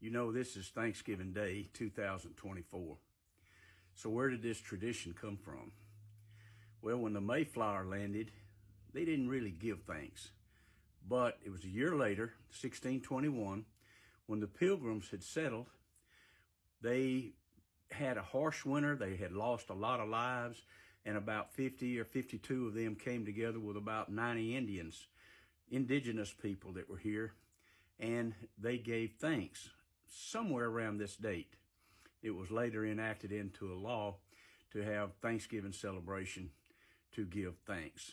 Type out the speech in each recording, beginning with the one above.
You know, this is Thanksgiving Day 2024. So where did this tradition come from? Well, when the Mayflower landed, they didn't really give thanks. But it was a year later, 1621, when the Pilgrims had settled. They had a harsh winter. They had lost a lot of lives, and about 50 or 52 of them came together with about 90 Indians, indigenous people that were here, and they gave thanks somewhere around this date. It was later enacted into a law to have Thanksgiving celebration to give thanks.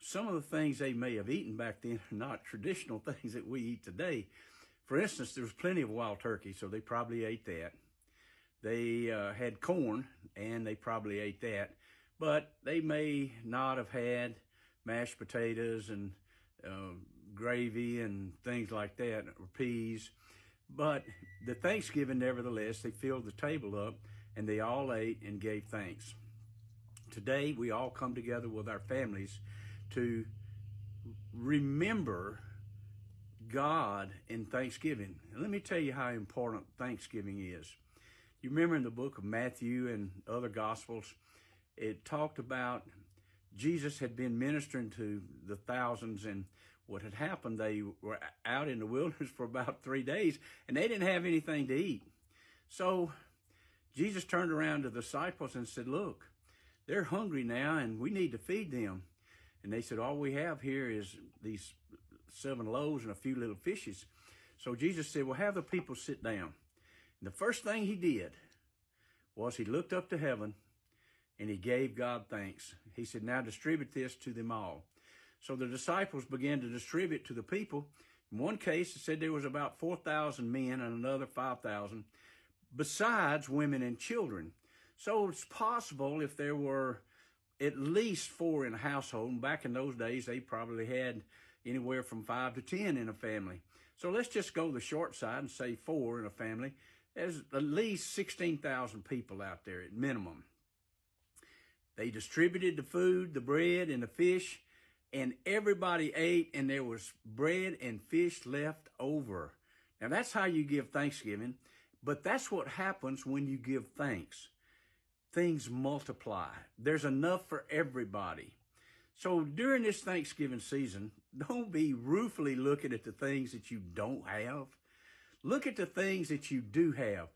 Some of the things they may have eaten back then are not traditional things that we eat today. For instance, there was plenty of wild turkey, so they probably ate that. They had corn, and they probably ate that. But they may not have had mashed potatoes and gravy and things like that, or peas. But the Thanksgiving, nevertheless, they filled the table up, and they all ate and gave thanks. Today, we all come together with our families to remember God in Thanksgiving. And let me tell you how important Thanksgiving is. You remember in the book of Matthew and other Gospels, it talked about Jesus had been ministering to the thousands, and what had happened, they were out in the wilderness for about 3 days, and they didn't have anything to eat. So Jesus turned around to the disciples and said, look, they're hungry now, and we need to feed them. And they said, all we have here is these 7 loaves and a few little fishes. So Jesus said, well, have the people sit down. And the first thing he did was he looked up to heaven and he gave God thanks. He said, now distribute this to them all. So the disciples began to distribute to the people. In one case, it said there was about 4,000 men and another 5,000, besides women and children. So it's possible if there were at least 4 in a household, and back in those days, they probably had anywhere from 5 to 10 in a family. So let's just go the short side and say 4 in a family. There's at least 16,000 people out there at minimum. They distributed the food, the bread, and the fish, and everybody ate, and there was bread and fish left over. Now, that's how you give Thanksgiving, but that's what happens when you give thanks. Things multiply. There's enough for everybody. So during this Thanksgiving season, don't be ruefully looking at the things that you don't have. Look at the things that you do have.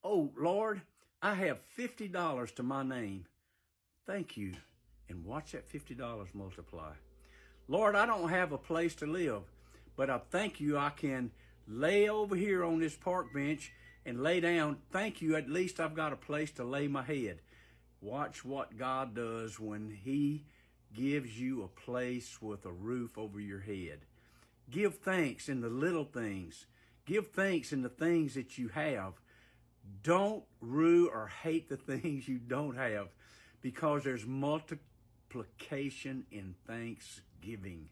Oh, Lord, I have $50 to my name. Thank you. And watch that $50 multiply. Lord, I don't have a place to live, but I thank you I can lay over here on this park bench and lay down. Thank you, at least I've got a place to lay my head. Watch what God does when he gives you a place with a roof over your head. Give thanks in the little things. Give thanks in the things that you have. Don't rue or hate the things you don't have, because there's multiplication in thanksgiving.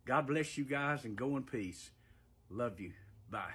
God bless you guys, and go in peace. Love you. Bye.